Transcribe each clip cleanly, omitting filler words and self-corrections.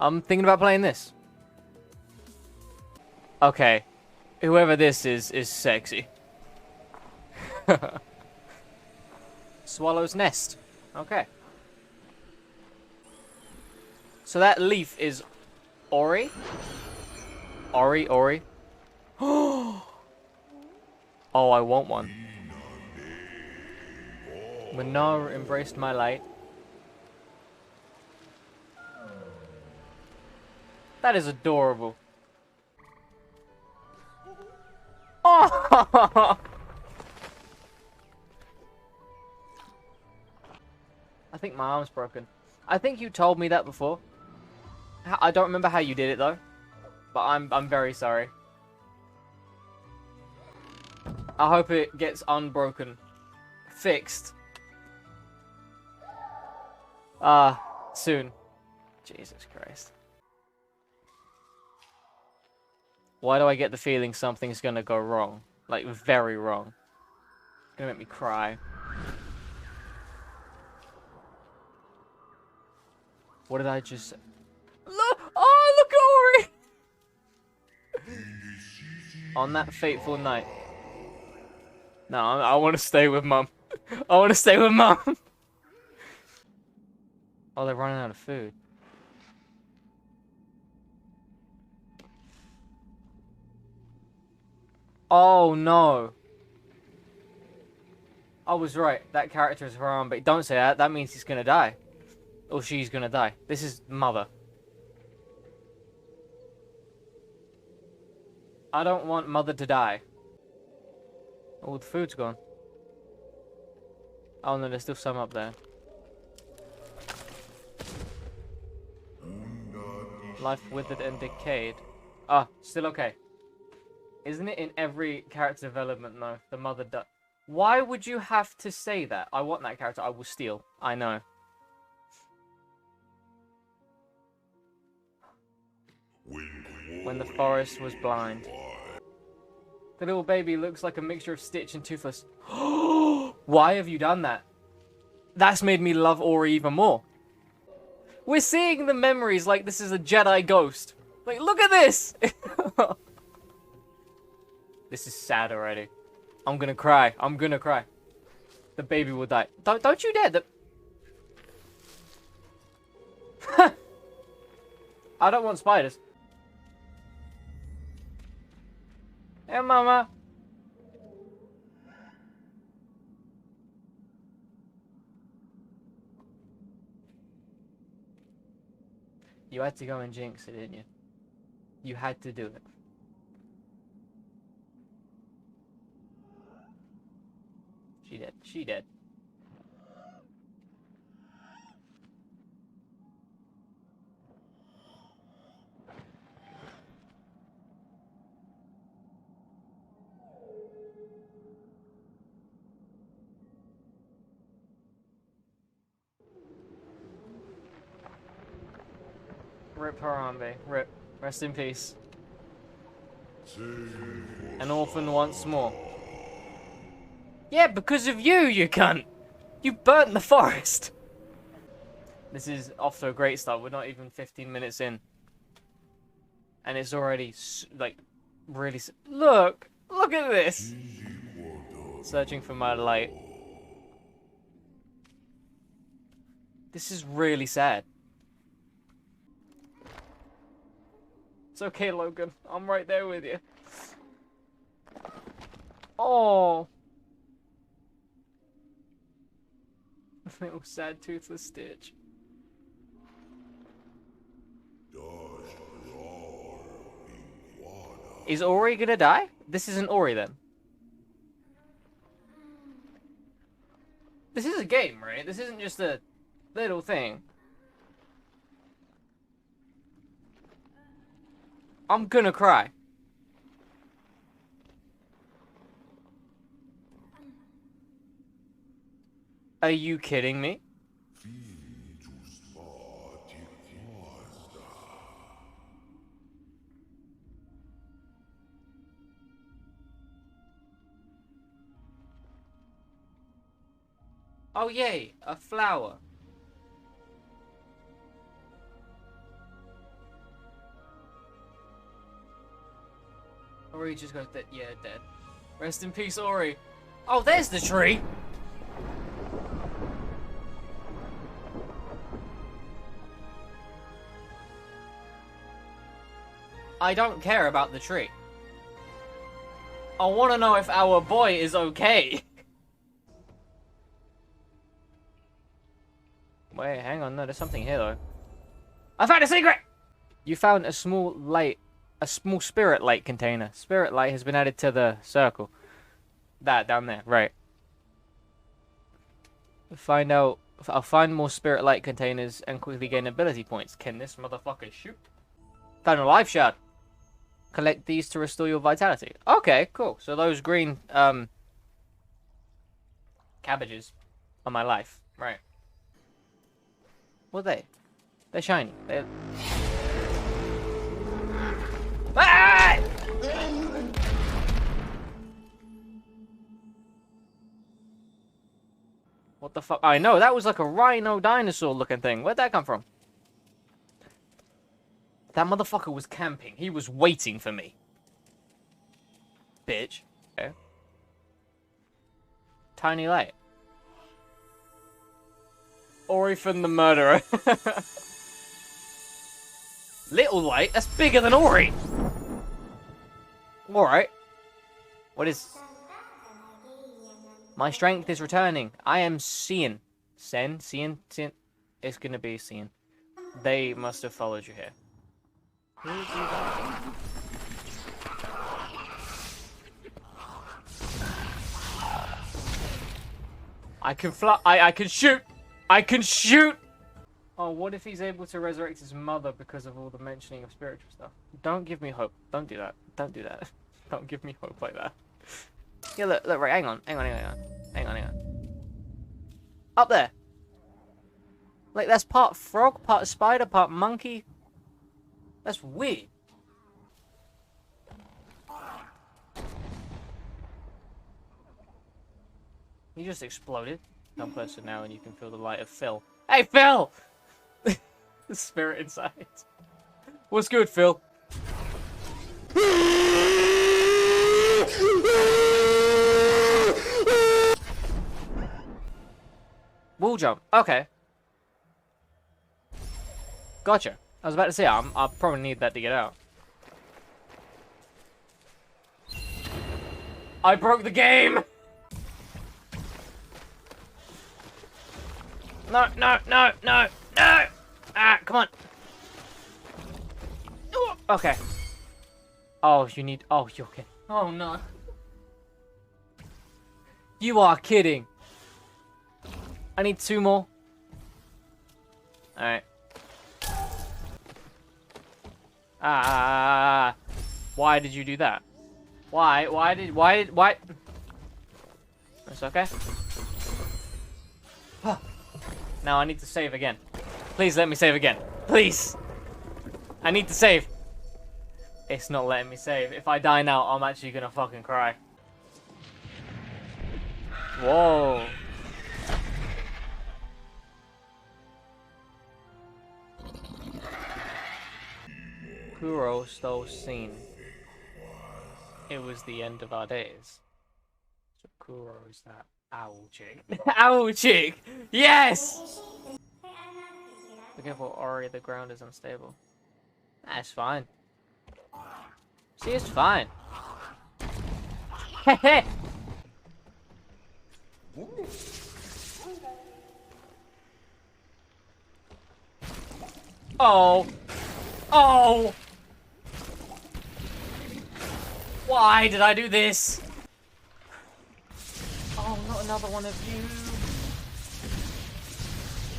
I'm thinking about playing this. Okay. Whoever this is sexy. Swallow's Nest. Okay. So that leaf is Ori? Ori. Oh, I want one. Minar embraced my light. That is adorable. Oh! I think my arm's broken. I think you told me that before. I don't remember how you did it though, but I'm very sorry. I hope it gets unbroken, fixed. Soon. Jesus Christ. Why do I get the feeling something's gonna go wrong? Like, very wrong. It's gonna make me cry. What did I just say? Look! Oh, look at Ori! On that fateful night. No, I want to stay with Mum. I want to stay with Mum! Oh, they're running out of food. Oh, no. I was right. That character is Harambe. Don't say that. That means he's gonna die. Or she's gonna die. This is Mother. I don't want Mother to die. Oh, the food's gone. Oh no, there's still some up there. Life withered and decayed. Ah, still okay. Isn't it in every character development though? The mother died. Why would you have to say that? I want that character. I will steal. I know. When the forest was blind. The little baby looks like a mixture of Stitch and Toothless. Why have you done that? That's made me love Ori even more. We're seeing the memories like this is a Jedi ghost. Like, look at this! This is sad already. I'm gonna cry. I'm gonna cry. The baby will die. Don't you dare! I don't want spiders. Hey, Mama. You had to go and jinx it, didn't you? You had to do it. She did. She did. Rip Harambe. Rip. Rest in peace. An orphan once more. Yeah, because of you, you cunt! You burnt the forest! This is off to a great start. We're not even 15 minutes in. And it's already, like, really... Look! Look at this! Searching for my light. This is really sad. It's okay, Logan. I'm right there with you. Oh! Little sad toothless Stitch. Is Ori gonna die? This isn't Ori then. This is a game, right? This isn't just a little thing. I'm gonna cry. Are you kidding me? Oh yay, a flower. Ori just goes dead. Yeah, dead. Rest in peace, Ori. Oh, there's the tree. I don't care about the tree. I want to know if our boy is okay. Wait, hang on. No, there's something here, though. I found a secret! You found a small spirit light container. Spirit light has been added to the circle. That, down there. Right. I'll find more spirit light containers and quickly gain ability points. Can this motherfucker shoot? Found a life shard. Collect these to restore your vitality. Okay, cool. So those green, cabbages are my life. Right. What are they? They're shiny. They're... Ah! What the fuck? I know, that was like a rhino dinosaur looking thing. Where'd that come from? That motherfucker was camping. He was waiting for me. Bitch. Okay. Tiny light. Orifan the murderer. Little light? That's bigger than Ori. Alright. What is... My strength is returning. I am seeing. Seeing. It's gonna be seeing. They must have followed you here. Who do that? I can fly. I can shoot. I can shoot. Oh, what if he's able to resurrect his mother because of all the mentioning of spiritual stuff? Don't give me hope. Don't do that. Don't do that. Don't give me hope like that. Yeah, look, right. Hang on. Up there. Like, that's part frog, part spider, part monkey. That's weird. He just exploded. Come closer now and you can feel the light of Phil. Hey, Phil! The spirit inside. What's good, Phil? Wall jump. Okay. Gotcha. I was about to say, I'll probably need that to get out. I broke the game! No! Ah, come on. Okay. Oh, you need... Oh, you're kidding. Oh, no. You are kidding. I need 2 more. Alright. Why did you do that? Why? It's okay. Now I need to save again. Please let me save again. Please! I need to save. It's not letting me save. If I die now, I'm actually gonna fucking cry. Whoa. Kuro stole scene. It was the end of our days. So Kuro is that owl chick. Owl chick! Yes! Be careful, Ori, the ground is unstable. That's fine. See, it's fine. Hehe! Oh! Oh! Why did I do this? Oh, not another one of you.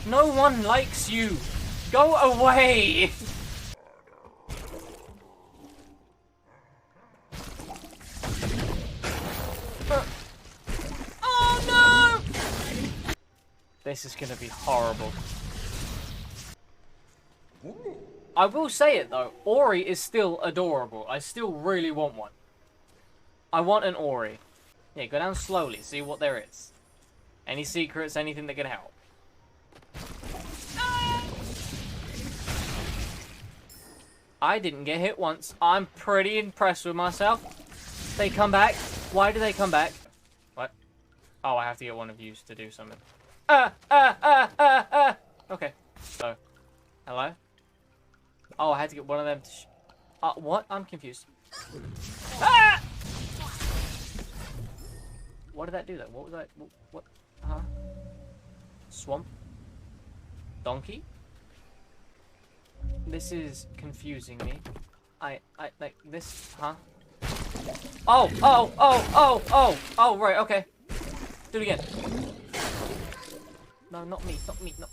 No one likes you. Go away. Oh no! This is gonna be horrible. I will say it though, Ori is still adorable. I still really want one. I want an Ori. Yeah, go down slowly, see what there is. Any secrets, anything that can help. I didn't get hit once. I'm pretty impressed with myself. They come back? Why do they come back? What? Oh, I have to get one of you to do something. Okay. So, hello? Oh, I had to get one of them to what? I'm confused. Ah! What did that do though? What was that? What? Huh? Swamp? Donkey? This is confusing me. Like, this, huh? Oh, right, okay. Do it again. No, not me, not me, not.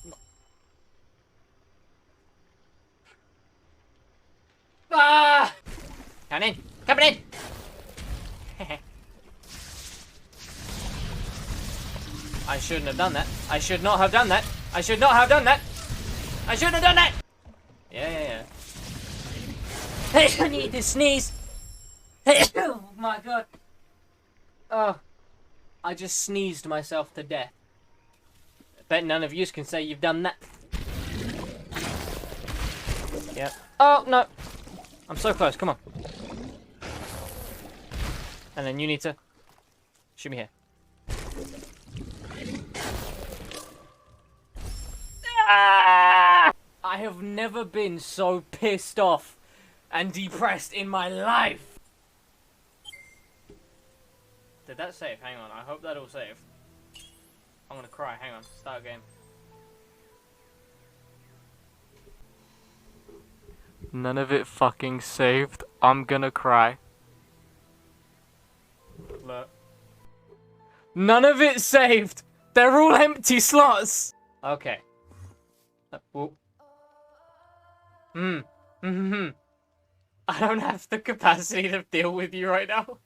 Ah! Coming in, coming in! I shouldn't have done that. I should not have done that. I should not have done that. I shouldn't have done that! Yeah. I need to sneeze. Oh my god. Oh, I just sneezed myself to death. I bet none of you can say you've done that. Yeah. Oh, no. I'm so close. Come on. And then you need to shoot me here. Ah! I have never been so pissed off and depressed in my life. Did that save? Hang on. I hope that all saved. I'm gonna cry. Hang on. Start game. None of it fucking saved. I'm gonna cry. Look. None of it saved. They're all empty slots. Okay. I don't have the capacity to deal with you right now.